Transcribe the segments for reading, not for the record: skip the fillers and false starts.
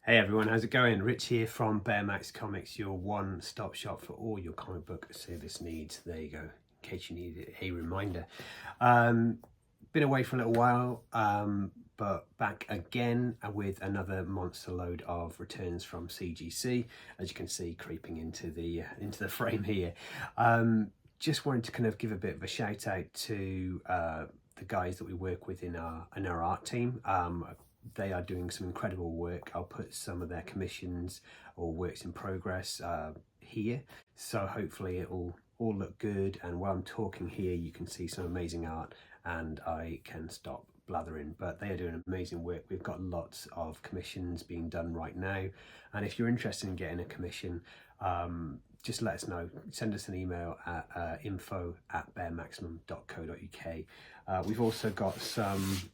Hey everyone, how's it going? Rich here from Max Comics, your one-stop shop for all your comic book service needs. There you go, in case you need a reminder. Been away for a little while, but back again with another monster load of returns from CGC, as you can see creeping into the frame here. Just wanted to kind of give a bit of a shout out to the guys that we work with in our art team. They are doing some incredible work. I'll put some of their commissions or works in progress here, so hopefully it will all look good, and while I'm talking here you can see some amazing art and I can stop blathering. But they are doing amazing work. We've got lots of commissions being done right now, and if you're interested in getting a commission, just let us know. Send us an email at info@bearmaximum.co.uk. We've also got some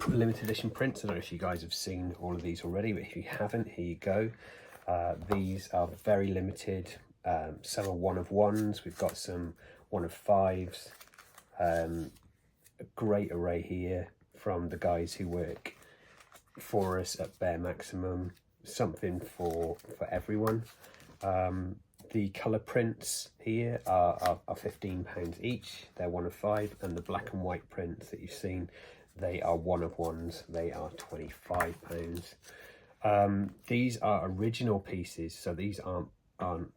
limited edition prints. I don't know if you guys have seen all of these already, but if you haven't, here you go. These are very limited. Some are 1 of 1s. We've got some 1 of 5s. A great array here from the guys who work for us at Bear Maximum. Something for everyone. The colour prints here are £15 each. They're 1 of 5, and the black and white prints that you've seen, they are 1 of 1s. They are £25. These are original pieces, so these aren't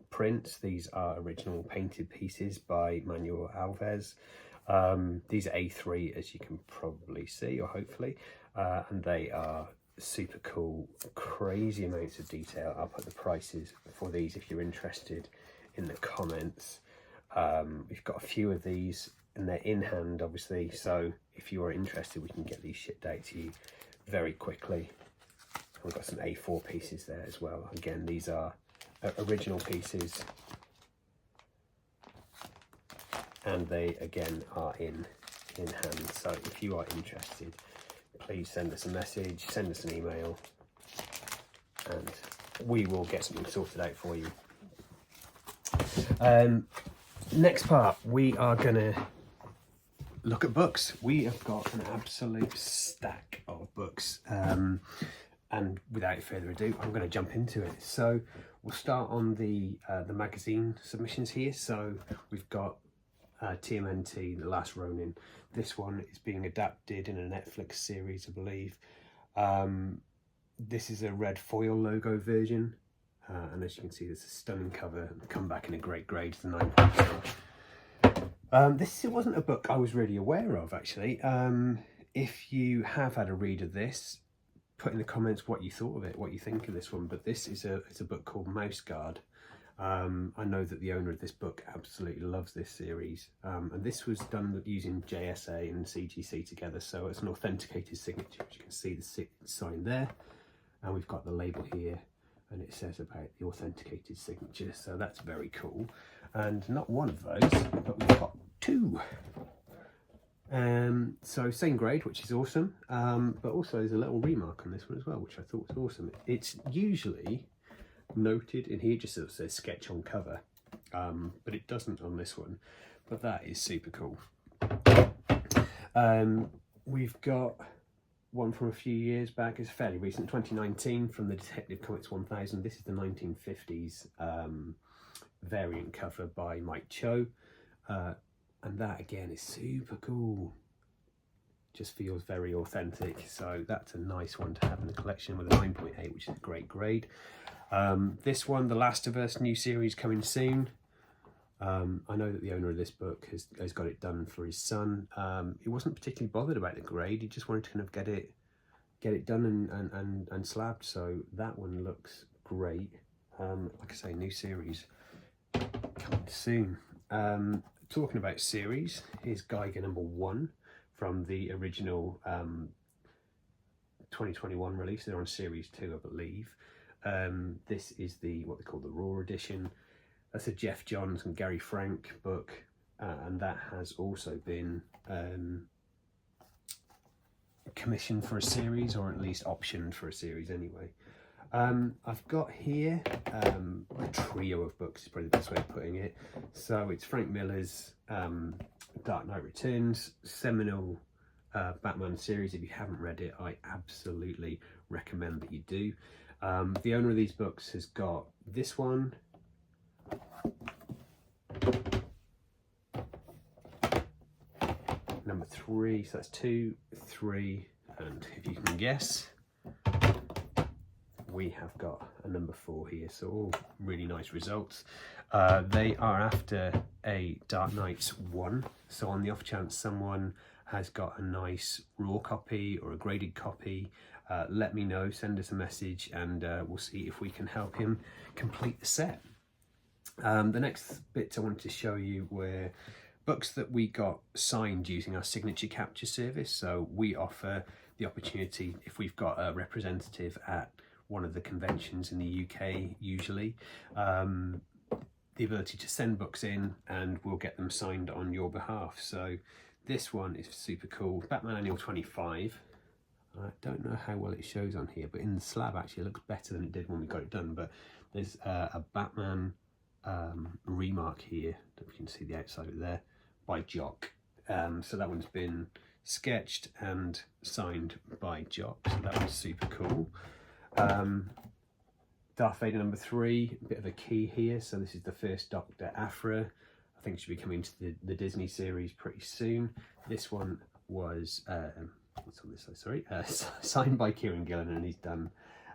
prints. These are original painted pieces by Manuel Alves. These are A3, as you can probably see, or hopefully, and they are super cool, crazy amounts of detail. I'll put the prices for these if you're interested in the comments. We've got a few of these and they're in hand, obviously, so if you are interested we can get these shipped out to you very quickly. And we've got some A4 pieces there as well. Again, these are original pieces, and they again are in hand. So if you are interested, please send us a message, send us an email, and we will get something sorted out for you. Next part, we are gonna look at books. We have got an absolute stack of books, and without further ado, I'm going to jump into it. So we'll start on the magazine submissions here. So we've got TMNT, The Last Ronin. This one is being adapted in a Netflix series, I believe. This is a red foil logo version, and as you can see, there's a stunning cover. Come back in a great grade, the 9.0. This wasn't a book I was really aware of, actually. If you have had a read of this, put in the comments what you thought of it, what you think of this one. But this is it's a book called Mouse Guard. I know that the owner of this book absolutely loves this series, and this was done using JSA and CGC together, so it's an authenticated signature. As you can see, the sign there, and we've got the label here, and it says about the authenticated signature, so that's very cool. And not one of those, but we've got 2. So same grade, which is awesome, but also there's a little remark on this one as well, which I thought was awesome. It's usually noted in here, just says sketch on cover, but it doesn't on this one, but that is super cool. We've got one from a few years back. It's fairly recent, 2019, from the Detective Comics 1000. This is the 1950s variant cover by Mike Cho, and that again is super cool. Just feels very authentic, so that's a nice one to have in the collection, with a 9.8, which is a great grade. This one, The Last of Us, new series coming soon. I know that the owner of this book has got it done for his son. He wasn't particularly bothered about the grade, he just wanted to kind of get it done and slabbed, so that one looks great. Like I say, new series coming soon. Talking about series, here's Geiger #1 from the original 2021 release. They're on series 2, I believe. This is what they call the Raw edition. That's a Jeff Johns and Gary Frank book, and that has also been commissioned for a series, or at least optioned for a series anyway. I've got here a trio of books, is probably the best way of putting it. So it's Frank Miller's Dark Knight Returns, seminal Batman series. If you haven't read it, I absolutely recommend that you do. The owner of these books has got this one, number 3, so that's 2, 3, and if you can guess, we have got a number 4 here, so all really nice results. They are after a Dark Knights 1, so on the off chance someone has got a nice raw copy or a graded copy, let me know, send us a message, and we'll see if we can help him complete the set. The next bits I wanted to show you were books that we got signed using our signature capture service. So we offer the opportunity, if we've got a representative at one of the conventions in the UK usually, the ability to send books in and we'll get them signed on your behalf. So this one is super cool, Batman Annual 25. I don't know how well it shows on here, but in the slab actually it looks better than it did when we got it done. But there's a Batman remark here, if you can see the outside of it there, by Jock. So that one's been sketched and signed by Jock, so that was super cool. Darth Vader number 3, a bit of a key here. So this is the first Dr. Aphra. I think should be coming to the Disney series pretty soon. This one was what's on this side? Sorry, signed by Kieran Gillen, and he's done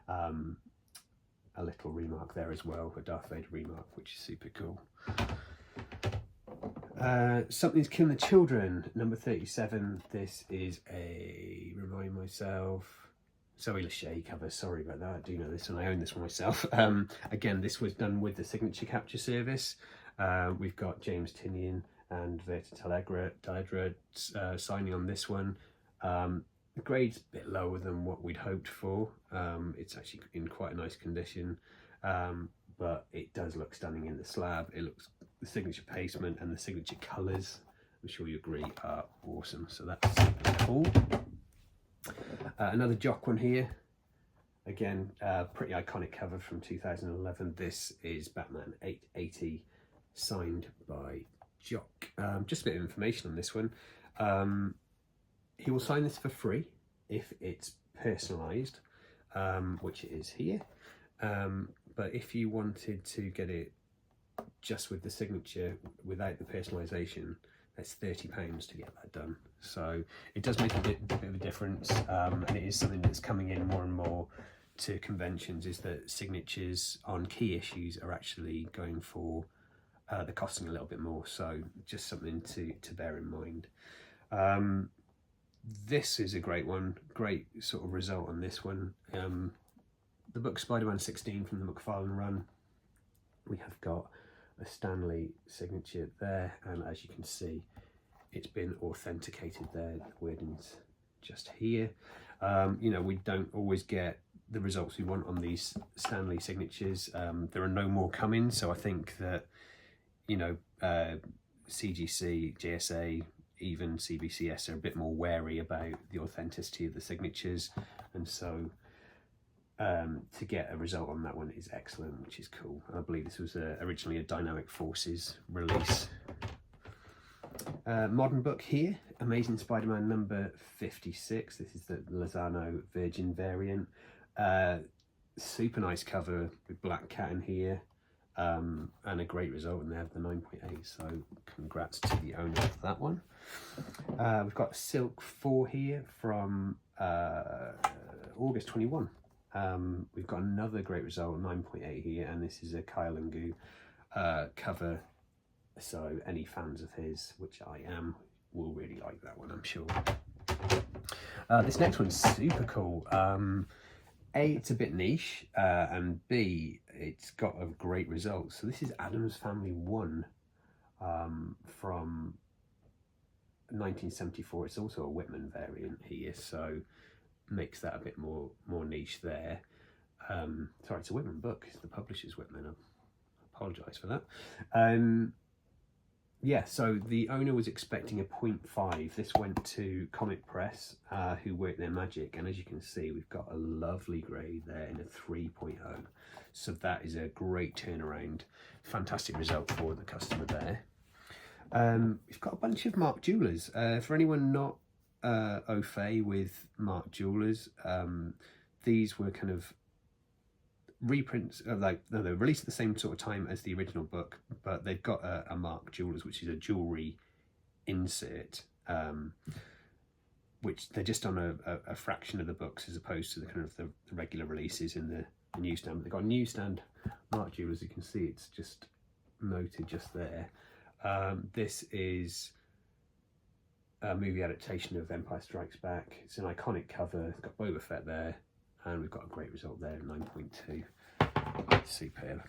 a little remark there as well, a Darth Vader remark, which is super cool. Something's Killing the Children, number 37. This is a, remind myself, Zoe Lachey cover, sorry about that, I do know this one, I own this one myself. Again, this was done with the signature capture service. We've got James Tinian and Verta Taledra signing on this one. The grade's a bit lower than what we'd hoped for. It's actually in quite a nice condition, but it does look stunning in the slab. It looks, the signature placement and the signature colours, I'm sure you agree, are awesome. So that's super cool. Another Jock one here. Again, pretty iconic cover from 2011. This is Batman 880, signed by Jock. Just a bit of information on this one. He will sign this for free if it's personalised, which it is here. But if you wanted to get it just with the signature without the personalisation, that's £30 to get that done. So it does make a bit of a difference, and it is something that's coming in more and more to conventions, is that signatures on key issues are actually going for, they're costing a little bit more, so just something to bear in mind. This is a great one, great sort of result on this one. The book Spider-Man 16 from the McFarlane run, we have got a Stanley signature there, and as you can see, it's been authenticated there. The wording's just here. You know, we don't always get the results we want on these Stanley signatures. There are no more coming, so I think that, you know, CGC, JSA, even CBCS are a bit more wary about the authenticity of the signatures, and so to get a result on that one is excellent, which is cool. I believe this was originally a Dynamic Forces release. Modern book here, Amazing Spider-Man number 56. This is the Lozano Virgin variant. Super nice cover with Black Cat in here, and a great result, and they have the 9.8, so congrats to the owner of that one. We've got Silk 4 here from August 21. We've got another great result, 9.8 here, and this is a Kyle and Goo cover, so any fans of his, which I am, will really like that one, I'm sure. This next one's super cool. A, it's a bit niche, and B, it's got a great result. So this is Addams Family 1 from 1974. It's also a Whitman variant here, so makes that a bit more niche there. Sorry, it's a Whitman book. It's the publisher's Whitman. I apologise for that. Yeah, so the owner was expecting a 0.5. This went to Comic Press, who worked their magic, and as you can see, we've got a lovely grade there in a 3.0. So that is a great turnaround. Fantastic result for the customer there. We've got a bunch of Mark Jewelers. For anyone not au fait with Mark Jewelers, these were kind of reprints, like no, they were released at the same sort of time as the original book, but they've got a Mark Jewelers, which is a jewellery insert, which they're just on a fraction of the books as opposed to the kind of the regular releases in the newsstand. But they've got a newsstand Mark Jewelers, you can see it's just noted just there. This is a movie adaptation of Empire Strikes Back. It's an iconic cover, it's got Boba Fett there, and we've got a great result there, 9.2. Superb.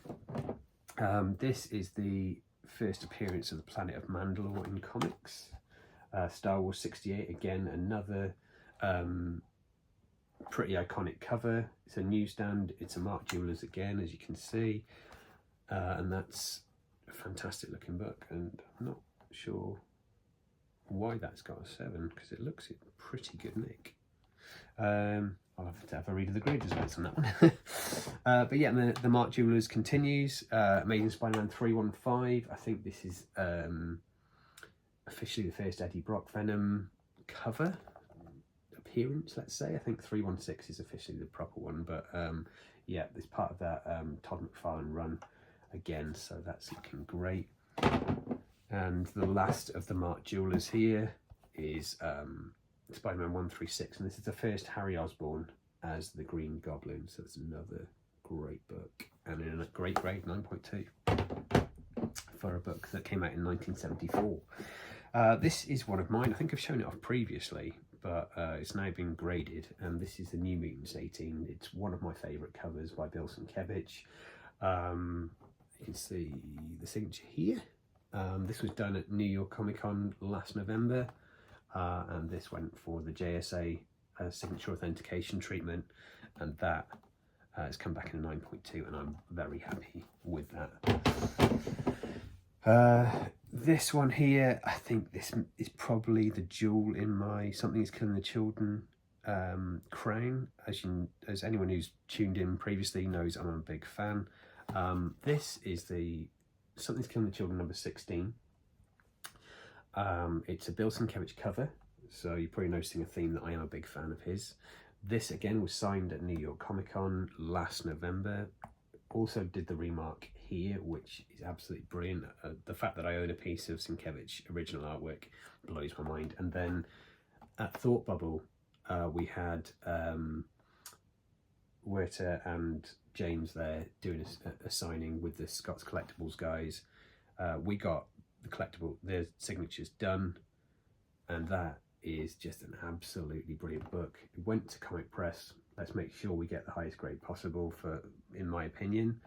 This is the first appearance of the planet of Mandalore in comics. Star Wars 68, again, another pretty iconic cover. It's a newsstand, it's a Mark Jewelers again, as you can see, and that's a fantastic looking book, and I'm not sure why that's got a 7, because it looks in pretty good nick. I'll have to have a read of the grid results on that one. But yeah, the Mark Jewelers continues. Amazing Spider-Man 315. I think this is officially the first Eddie Brock Venom cover appearance, let's say. I think 316 is officially the proper one, but yeah, it's part of that Todd McFarlane run again, so that's looking great. And the last of the Mark Jewelers here is Spider-Man 136, and this is the first Harry Osborn as the Green Goblin, so it's another great book, and in a great grade, 9.2 for a book that came out in 1974. This is one of mine. I think I've shown it off previously, but it's now been graded, and this is the New Mutants 18. It's one of my favourite covers by Bill Sienkiewicz. You can see the signature here. This was done at New York Comic Con last November, and this went for the JSA signature authentication treatment, and that has come back in a 9.2, and I'm very happy with that. This one here, I think this is probably the jewel in my Something's Killing the Children crown. As anyone who's tuned in previously knows, I'm a big fan. This is the Something's Killing the Children number 16. It's a Bill Sienkiewicz cover, so you're probably noticing a theme that I am a big fan of his. This again was signed at New York Comic Con last November. Also did the remark here, which is absolutely brilliant. The fact that I own a piece of Sienkiewicz original artwork blows my mind. And then at Thought Bubble, we had Werther and James there doing a signing with the Scott's Collectibles guys. We got the signatures done, and that is just an absolutely brilliant book. It went to Comic Press. Let's make sure we get the highest grade possible, in my opinion.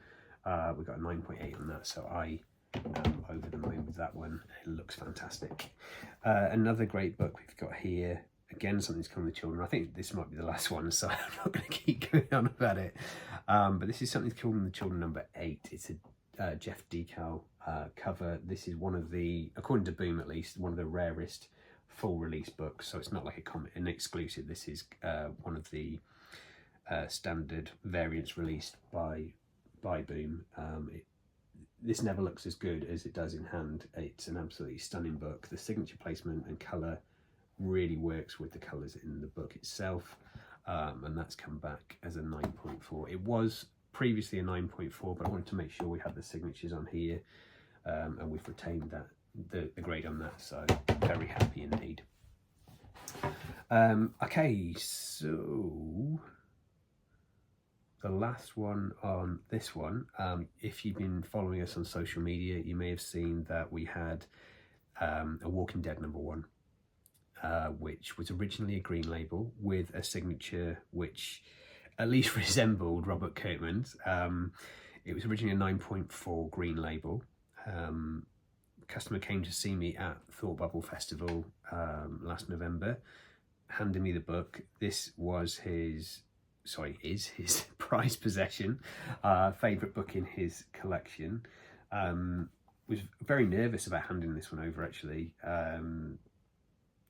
We got a 9.8 on that, so I am over the moon with that one. It looks fantastic. Another great book we've got here, again, Something's Killing the Children. I think this might be the last one, so I'm not going to keep going on about it. But this is Something's Killing the Children number 8. It's a Jeff Decal cover. This is one of the, according to Boom at least, one of the rarest full release books, so it's not like an exclusive. This is one of the standard variants released by Boom. This never looks as good as it does in hand. It's an absolutely stunning book. The signature placement and colour really works with the colours in the book itself, and that's come back as a 9.4. It was previously a 9.4, but I wanted to make sure we had the signatures on here, and we've retained that the grade on that, so very happy indeed. Okay, so the last one on this one, if you've been following us on social media, you may have seen that we had a Walking Dead number 1, which was originally a green label with a signature which at least resembled Robert Kirkman's. It was originally a 9.4 green label. Customer came to see me at Thought Bubble Festival last November, handed me the book. This was is his prized possession, favourite book in his collection. Was very nervous about handing this one over, actually.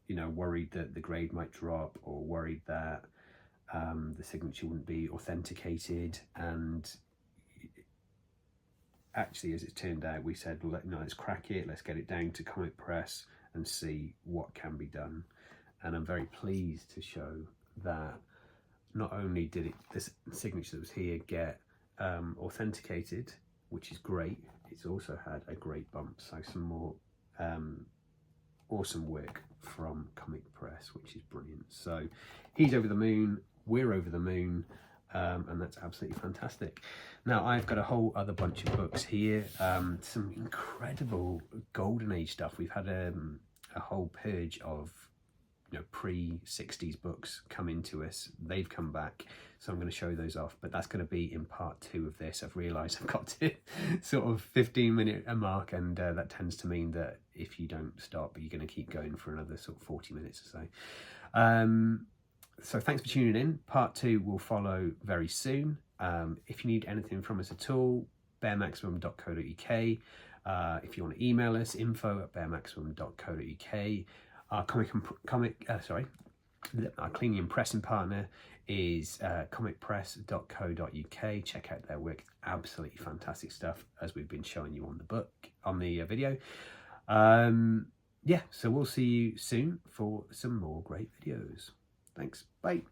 You know, worried that the grade might drop, or worried that the signature wouldn't be authenticated. And actually, as it turned out, we said, well, let's crack it, let's get it down to Comic Press and see what can be done. And I'm very pleased to show that not only did this signature that was here get authenticated, which is great, it's also had a great bump. So some more awesome work from Comic Press, which is brilliant. So he's over the moon, we're over the moon, and that's absolutely fantastic. Now I've got a whole other bunch of books here, some incredible golden age stuff. We've had a whole purge of pre-60s books come into us. They've come back, so I'm going to show those off, but that's going to be in part 2 of this. I've realized I've got to sort of 15-minute mark, and that tends to mean that if you don't stop, you're going to keep going for another sort of 40 minutes or so. So thanks for tuning in. Part 2 will follow very soon. If you need anything from us at all, bearmaximum.co.uk. If you want to email us, info@bearmaximum.co.uk. Our our cleaning and pressing partner is comicpress.co.uk. Check out their work; it's absolutely fantastic stuff, as we've been showing you on the video. Yeah, so we'll see you soon for some more great videos. Thanks, bye.